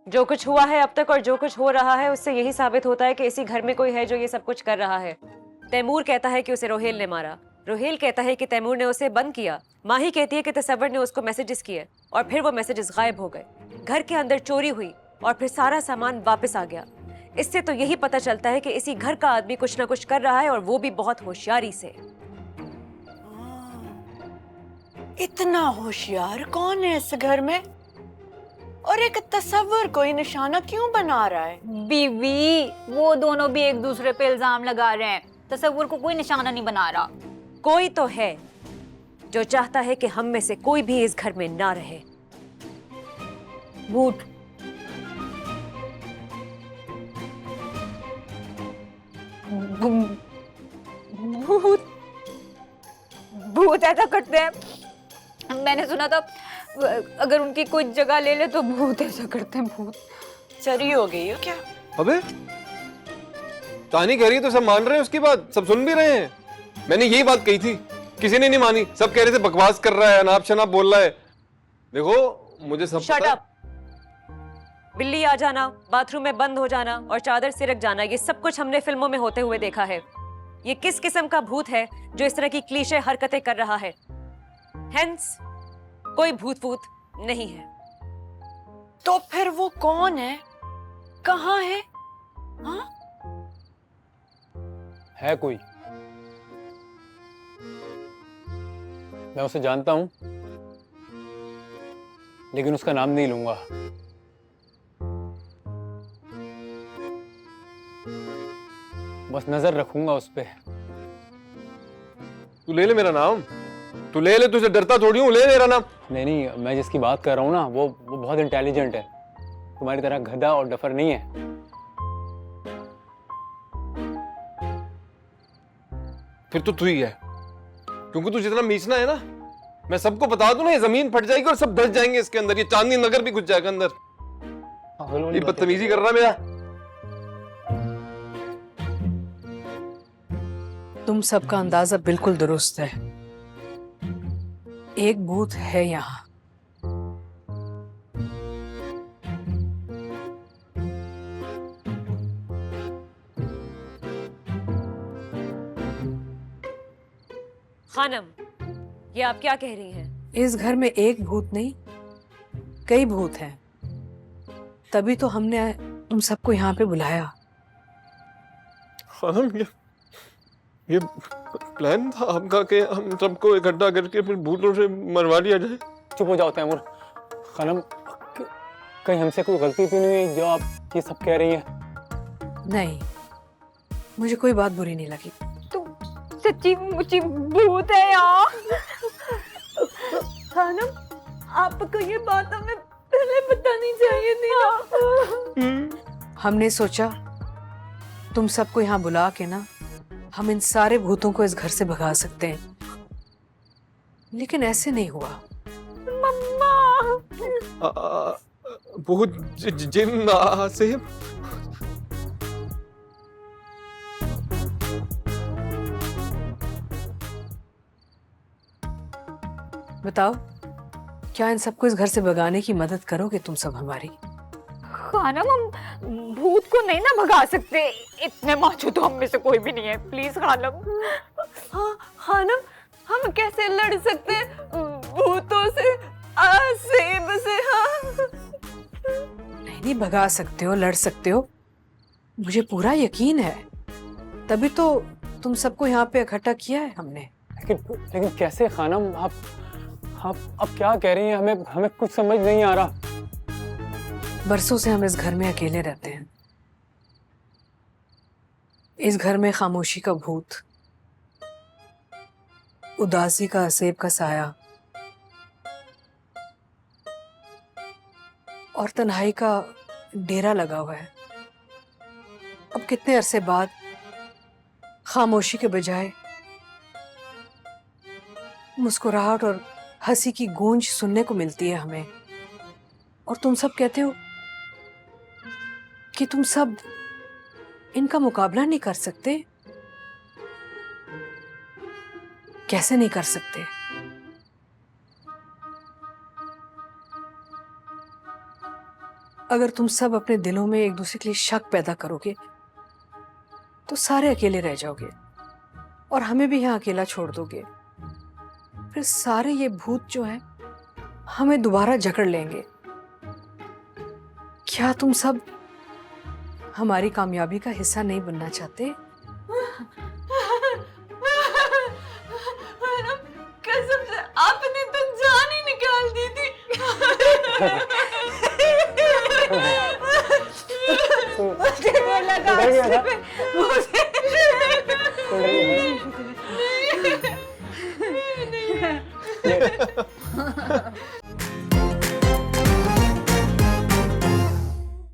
जो कुछ हुआ है अब तक और जो कुछ हो रहा है उससे यही साबित होता है कि इसी घर में कोई है जो ये सब कुछ कर रहा है। तैमूर कहता है कि उसे रोहेल ने मारा, रोहेल कहता है कि तैमूर ने उसे बंद किया, माही कहती है कि तसव्वुर ने उसको मैसेजेस किए और फिर वो मैसेजेस गायब हो गए। घर के अंदर चोरी हुई और फिर सारा सामान वापस आ गया। इससे तो यही पता चलता है कि इसी घर का आदमी कुछ ना कुछ कर रहा है और वो भी बहुत होशियारी से। इतना होशियार कौन है इस घर में? और एक तसव्वुर कोई निशाना क्यों बना रहा है? बीवी, वो दोनों भी एक दूसरे पे इल्जाम लगा रहे हैं। तसव्वुर को कोई निशाना नहीं बना रहा। कोई तो है जो चाहता है कि हम में से कोई भी इस घर में ना रहे। भूत। भूत भूत ऐसा करते हैं। मैंने सुना था अगर उनकी कोई जगह ले ले तो भूत ऐसा करते हैं। भूत चरी हो गई हो क्या? अबे तानी कह रही है तो सब मान रहे हैं उसकी बात, सब सुन भी रहे हैं। मैंने यही बात कही थी, किसी ने नहीं मानी, सब कह रहे थे बकवास कर रहा है, अनाप शनाप बोल रहा है। देखो मुझे सब शट पता अप। बिल्ली आ जाना, बाथरूम में बंद हो जाना और चादर सिरक जाना, ये सब कुछ हमने फिल्मों में होते हुए देखा है। ये किस किस्म का भूत है जो इस तरह की क्लीशे हरकतें कर रहा है? हेंस कोई भूत फूत नहीं है। तो फिर वो कौन है? कहाँ है? हाँ? है कोई, मैं उसे जानता हूं लेकिन उसका नाम नहीं लूंगा। बस नजर रखूंगा उस पे। तू ले ले मेरा नाम, तू ले ले, तुझे डरता थोड़ी हूँ, ले मेरा नाम। नहीं नहीं, मैं जिसकी बात कर रहा हूँ ना वो बहुत इंटेलिजेंट है, तुम्हारी तरह गधा और डफर नहीं है। फिर तो तू ही है, क्योंकि तू जितना मीचना है ना, मैं सबको बता दूं ना, ये जमीन फट जाएगी और सब धस जाएंगे इसके अंदर, ये चांदनी नगर भी घुस जाएगा अंदर। ये बदतमीजी कर रहा मेरा। तुम सबका अंदाजा बिल्कुल दुरुस्त है। एक भूत है यहाँ। खानम, ये आप क्या कह रही हैं? इस घर में एक भूत नहीं, कई भूत हैं। तभी तो हमने तुम सबको यहाँ पे बुलाया। खानम, ये प्लान था आपका कि हम सबको इकट्ठा करके फिर भूतों से मरवा लिया जाए। चुप हो जाओ तैमूर। खनम, कहीं हमसे कोई गलती तो नहीं हुई जो आप ये सब कह रही हैं? नहीं, मुझे कोई बात बुरी नहीं लगी। तुम सच्ची मुच्ची भूत है यहाँ। खानम, आपको ये बात हमें पहले बतानी चाहिए थी ना। हमने सोचा तुम सबको यहाँ बुला के ना हम इन सारे भूतों को इस घर से भगा सकते हैं, लेकिन ऐसे नहीं हुआ। मम्मा, भूत जिन से बताओ, क्या इन सबको इस घर से भगाने की मदद करोगे तुम सब हमारी? खानम, हम भूत को नहीं ना भगा सकते। इतने माचो तो हम में से कोई भी नहीं है। प्लीज खानम। हाँ खानम, हम कैसे लड़ सकते हैं भूतों से, सेब से? हाँ नहीं, भगा सकते हो, लड़ सकते हो, मुझे पूरा यकीन है। तभी तो तुम सबको यहाँ पे इकट्ठा किया है हमने। लेकिन कैसे खानम? आप क्या कह रही हैं? हमें कुछ समझ नहीं आ रहा। बरसों से हम इस घर में अकेले रहते हैं। इस घर में खामोशी का भूत, उदासी का असेब का साया और तन्हाई का डेरा लगा हुआ है। अब कितने अरसे बाद खामोशी के बजाय मुस्कुराहट और हंसी की गूंज सुनने को मिलती है हमें। और तुम सब कहते हो कि तुम सब इनका मुकाबला नहीं कर सकते। कैसे नहीं कर सकते? अगर तुम सब अपने दिलों में एक दूसरे के लिए शक पैदा करोगे तो सारे अकेले रह जाओगे और हमें भी यहाँ अकेला छोड़ दोगे। फिर सारे ये भूत जो हैं हमें दोबारा जकड़ लेंगे। क्या तुम सब हमारी कामयाबी का हिस्सा नहीं बनना चाहते? कसम से आपने तो जान ही निकाल दी थी। मुझे वो लगा डर गया था? पे